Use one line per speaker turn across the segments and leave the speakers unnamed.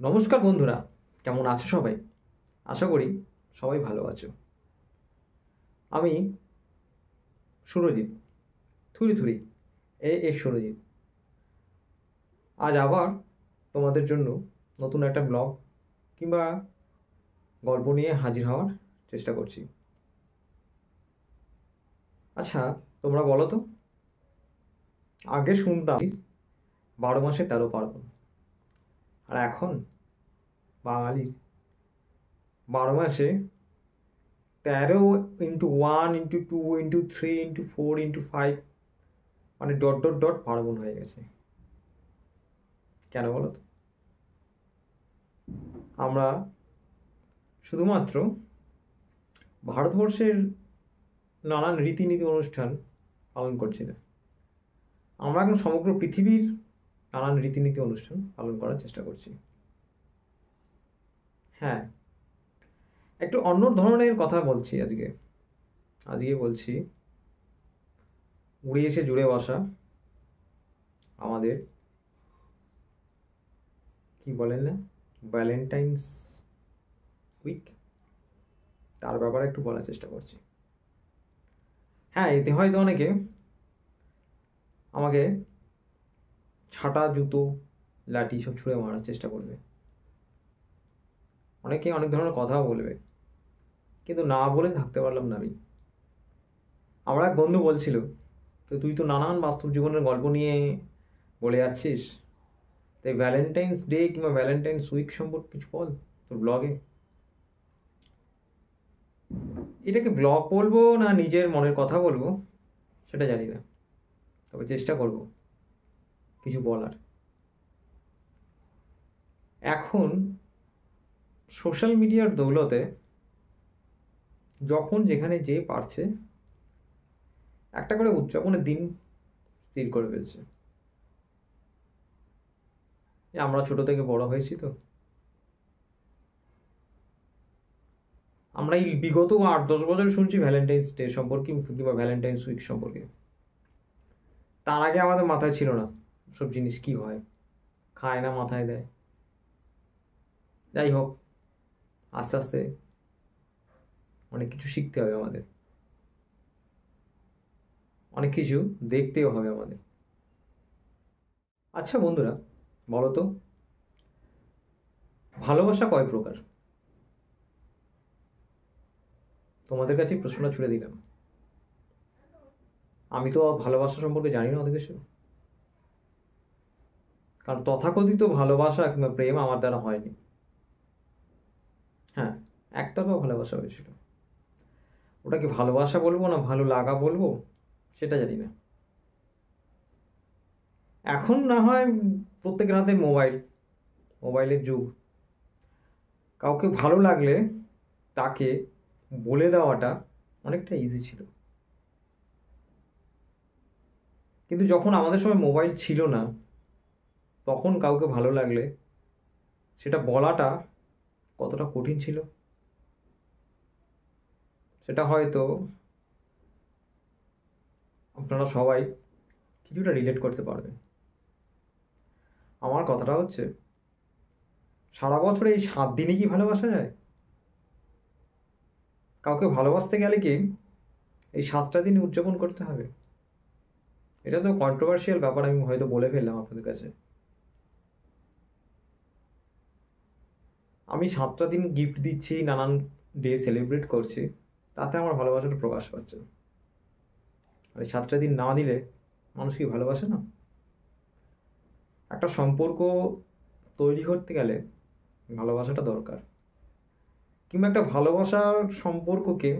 নমস্কার বন্ধুরা, কেমন আছো সবাই? আশা করি সবাই ভালো আছো। আমি সুরজিৎ, থুরি থুরি সুরজিৎ। আজ আবার তোমাদের জন্য নতুন একটা ব্লগ কিংবা গল্প নিয়ে হাজির হওয়ার চেষ্টা করছি। আচ্ছা, তোমরা বলো তো, আগে শুনতাম 12 মাসে 13 পার্বণ, আর এখন বাঙালির 12 মাসে 13 × 1 × 2 × 3 × 4 × 5, মানে ডট ডট ডট পার্বণ হয়ে গেছে। কেন বলো তো? আমরা শুধুমাত্র ভারতবর্ষের নানান রীতিনীতি অনুষ্ঠান পালন করছি না, আমরা এখন সমগ্র পৃথিবীর নানান রীতিনীতি অনুষ্ঠান পালন করার চেষ্টা করছি। হ্যাঁ, একটু অন্য ধরনের কথা বলছি আজকে। বলছি উড়ে এসে জুড়ে বসা আমাদের, কি বলেন না, ভ্যালেন্টাইন্স উইক, তার ব্যাপারে একটু বলার চেষ্টা করছি। হ্যাঁ, এতে হয়তো অনেকে আমাকে ছাটা, জুতো, লাঠি সব ছুঁড়ে মারার চেষ্টা করবে, অনেকে অনেক ধরনের কথাও বলবে, কিন্তু না বলে থাকতে পারলাম না আমি। আমার এক বন্ধু বলছিল, তো তুই তো নানান বাস্তব জীবনের গল্প নিয়ে বলে যাচ্ছিস, তাই ভ্যালেন্টাইন্স ডে কিংবা ভ্যালেন্টাইন্স উইক সম্পর্কে কিছু বল তোর ব্লগে। এটাকে ব্লগ বলবো না নিজের মনের কথা বলবো সেটা জানি না, তবে চেষ্টা করব কিছু বলার। এখন সোশ্যাল মিডিয়ার দৌলতে যখন যেখানে যে পারছে একটা করে উদযাপনের দিন স্থির করে ফেলছে। আমরা ছোট থেকে বড় হয়েছি, তো আমরা এই বিগত 8-10 বছর শুনছি ভ্যালেন্টাইন্স ডে সম্পর্কে কিংবা ভ্যালেন্টাইন্স উইক সম্পর্কে। তার আগে আমাদের মাথায় ছিল না সব জিনিস কি হয়, খায় না মাথায় দেয়। যাই হোক, আস্তে আস্তে অনেক কিছু শিখতে হবে আমাদের, অনেক কিছু দেখতেও হবে আমাদের। আচ্ছা বন্ধুরা, বলো তো, ভালোবাসা কয় প্রকার? তোমাদের কাছে প্রশ্নটা ছুড়ে দিলাম। আমি তো ভালোবাসা সম্পর্কে জানি না অত কিছু, কারণ তথাকথিত ভালোবাসা কিংবা প্রেম আমার দ্বারা হয়নি। হ্যাঁ, একতরফা ভালোবাসা হয়েছিল, ওটাকে ভালোবাসা বলবো না ভালো লাগা বলবো সেটা জানি না। এখন না হয় প্রত্যেকের হাতে মোবাইলের যুগ, কাউকে ভালো লাগলে তাকে বলে দেওয়াটা অনেকটা ইজি ছিল। কিন্তু যখন আমাদের সময় মোবাইল ছিল না, তখন কাউকে ভালো লাগলে সেটা বলাটা কতটা কঠিন ছিল সেটা হয়তো আপনারা সবাই কিছুটা রিলেট করতে পারবেন। আমার কথাটা হচ্ছে, সারা বছরে এই 7 দিনই কি ভালোবাসা যায়? কাউকে ভালোবাসতে গেলে কি এই 7টা দিন উদযাপন করতে হবে? এটা তো কন্ট্রোভার্সিয়াল ব্যাপার, আমি হয়তো বলে ফেললাম আপনাদের কাছে। আমি 7টা দিন গিফট দিচ্ছি, নানান ডে সেলিব্রেট করছি, তাতে আমার ভালোবাসাটা প্রকাশ পাচ্ছে। আর এই 7টা দিন না দিলে মানুষ কি ভালোবাসে না? একটা সম্পর্ক তৈরি করতে গেলে ভালোবাসাটা দরকার, কিংবা একটা ভালোবাসার সম্পর্ককে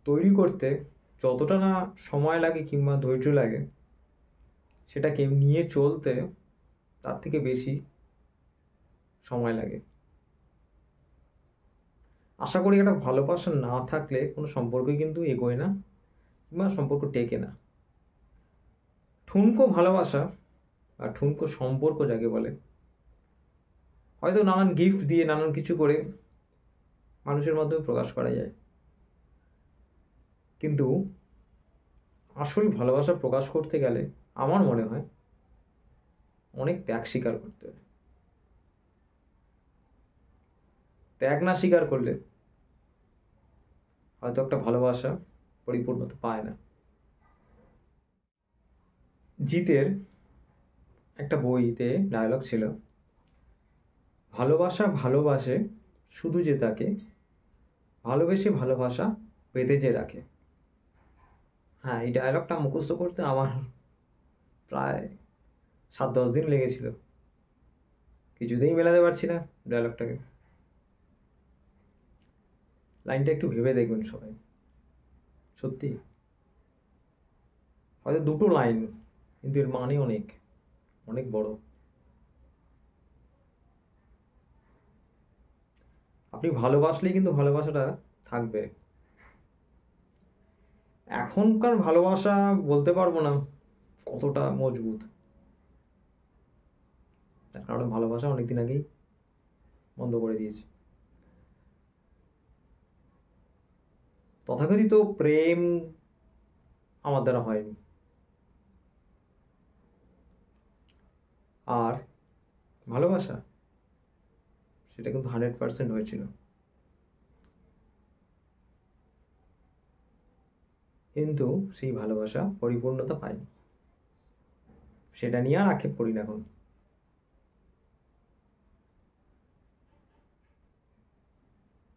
তৈরি করতে যতটা না সময় লাগে কিংবা ধৈর্য লাগে, সেটাকে নিয়ে চলতে তার থেকে বেশি সময় লাগে। আশা করি একটা ভালোবাসা না থাকলে কোনো সম্পর্কই কিন্তু এগোয় না কিংবা সম্পর্ক টেকে না। ঠুনকো ভালোবাসা আর ঠুনকো সম্পর্ক যাকে বলে, হয়তো নানান গিফট দিয়ে নানান কিছু করে মানুষের মাধ্যমে প্রকাশ করা যায়, কিন্তু আসল ভালোবাসা প্রকাশ করতে গেলে আমার মনে হয় অনেক ত্যাগ স্বীকার করতে হবে। ত্যাগ না স্বীকার করলে হয়তো একটা ভালোবাসা পরিপূর্ণতা পায় না। জিতের একটা বইতে ডায়লগ ছিল, ভালোবাসা ভালোবাসে শুধু যে তাকে, ভালোবেসে ভালোবাসা বেঁধে যে রাখে। হ্যাঁ, এই ডায়লগটা মুখস্থ করতে আমার প্রায় 7-10 দিন লেগেছিল, কিছুতেই মেলাতে পারছি না ডায়লগটাকে। লাইনটা একটু ভেবে দেখবেন সবাই, সত্যি হয়তো দুটো লাইন, কিন্তু এর মানে অনেক অনেক বড়। আপনি ভালোবাসলেই কিন্তু ভালোবাসাটা থাকবে। এখনকার ভালোবাসা বলতে পারবো না কতটা মজবুত, তার কারণে ভালোবাসা অনেকদিন আগেই বন্ধ করে দিয়েছে। তথাকথিত প্রেম আমার দ্বারা হয়নি, আর ভালোবাসা সেটা কিন্তু 100% হয়েছিল, কিন্তু সেই ভালোবাসা পরিপূর্ণতা পায়নি। সেটা নিয়ে আর আক্ষেপ করি না এখন।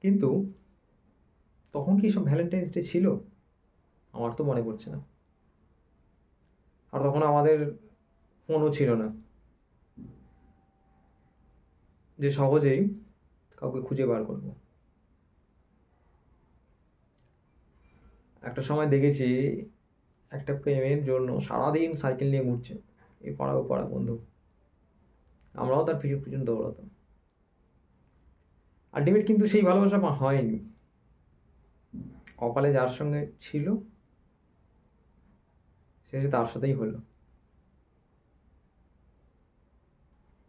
কিন্তু তখন কি সব ভ্যালেন্টাইন্স ডে ছিল? আমার তো মনে পড়ছে না। আর তখন আমাদের ফোনও ছিল না যে সহজেই কাউকে খুঁজে বার করবো। একটা সময় দেখেছি একটা প্রেমের জন্য সারাদিন সাইকেল নিয়ে ঘুরছে, এ পাড়া ও পাড়া বন্ধু, আমরাও তার পিছন পিছন দৌড়াতাম। আলটিমেট কিন্তু সেই ভালোবাসা হয়নি। কপালে যার সঙ্গে ছিল সে তার সাথেই হলো।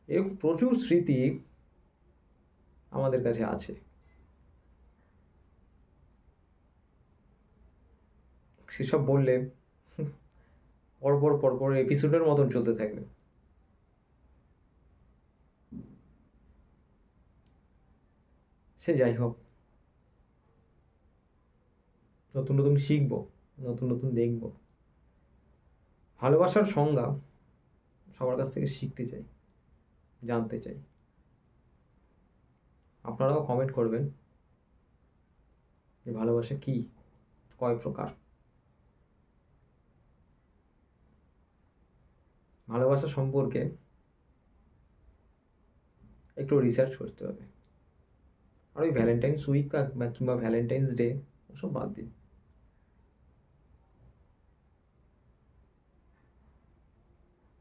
এরকম প্রচুর স্মৃতি আমাদের কাছে আছে, সেসব বললে পরপর পরপর এপিসোডের মতন চলতে থাকবে। সে যাই হোক, নতুন নতুন শিখবো, নতুন নতুন দেখবো। ভালোবাসার সংজ্ঞা সবার কাছ থেকে শিখতে চাই, জানতে চাই। আপনারাও কমেন্ট করবেন যে ভালোবাসা কি, কয় প্রকার। ভালোবাসা সম্পর্কে একটু রিসার্চ করতে হবে। আর ওই ভ্যালেন্টাইন্স উইক কিংবা ভ্যালেন্টাইন্স ডে ওসব বাদ দিন।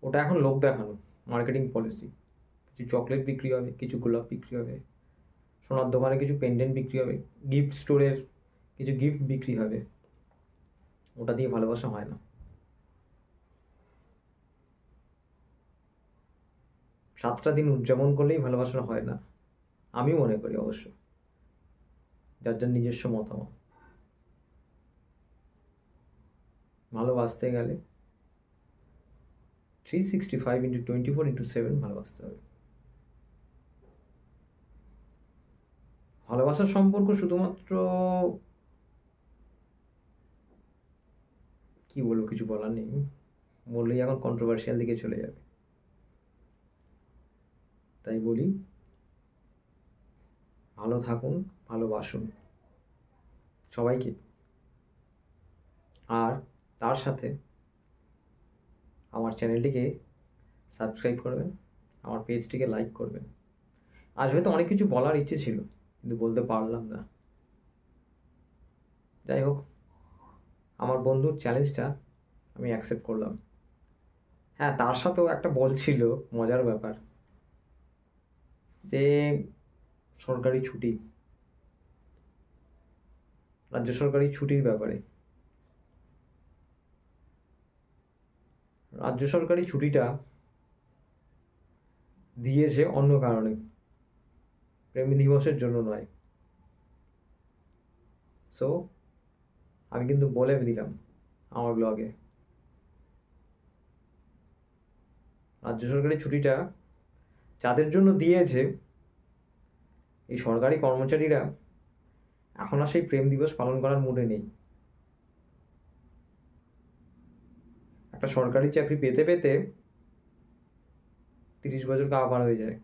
ওটা এখন লোক দেখানো, মার্কেটিং পলিসি। কিছু চকলেট বিক্রি হবে, কিছু গোলাপ বিক্রি হবে, সোনার দোকানে কিছু পেন্ডেন্ট বিক্রি হবে, গিফট স্টোরের কিছু গিফট বিক্রি হবে। ওটা দিয়ে ভালোবাসা হয় না। 7টা দিন উদযাপন করলেই ভালোবাসা হয় না, আমি মনে করি। অবশ্য যার যার নিজস্ব মতামত। ভালোবাসতে গেলে 365x24x7 ভালোবাসতে হবে। ভালোবাসার সম্পর্ক শুধুমাত্র কি বলবো, কিছু বলার নেই, বললেই এখন কন্ট্রোভার্সিয়াল দিকে চলে যাবে। তাই বলি, ভালো থাকুন, ভালোবাসুন সবাইকে। আর তার সাথে আমার চ্যানেলটিকে সাবস্ক্রাইব করবেন, আমার পেজটিকে লাইক করবেন। আজ হয়তো অনেক কিছু বলার ইচ্ছে ছিল, কিন্তু বলতে পারলাম না। যাই হোক, আমার বন্ধুর চ্যালেঞ্জটা আমি অ্যাকসেপ্ট করলাম। হ্যাঁ, তার সাথেও একটা বলছিল মজার ব্যাপার, যে সরকারি ছুটি, রাজ্য সরকারি ছুটির ব্যাপারে। রাজ্য সরকারি ছুটিটা দিয়েছে অন্য কারণে, প্রেম দিবসের জন্য নয়। সো আমি কিন্তু বলে দিলাম আমার ব্লগে, রাজ্য সরকারি ছুটিটা যাদের জন্য দিয়েছে এই সরকারি কর্মচারীরা এখন আর সেই প্রেম দিবস পালন করার মুডে নেই। একটা সরকারি চাকরি পেতে পেতে 30 বছর গা পার হয়ে যায়।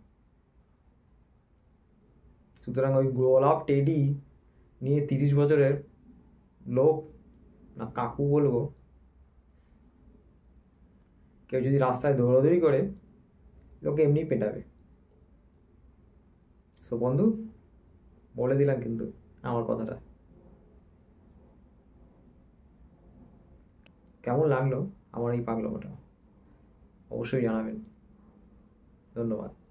সুতরাং ওই গোলাপ টেডি নিয়ে 30 বছরের লোক, না কাকু বলবো, কেউ যদি রাস্তায় দৌড়াদৌড়ি করে, লোকে এমনি পেটাবে। সো বন্ধু, বলে দিলাম কিন্তু আমার কথাটা। কেমন লাগলো আমার এই পাগলামোটা অবশ্যই জানাবেন। ধন্যবাদ।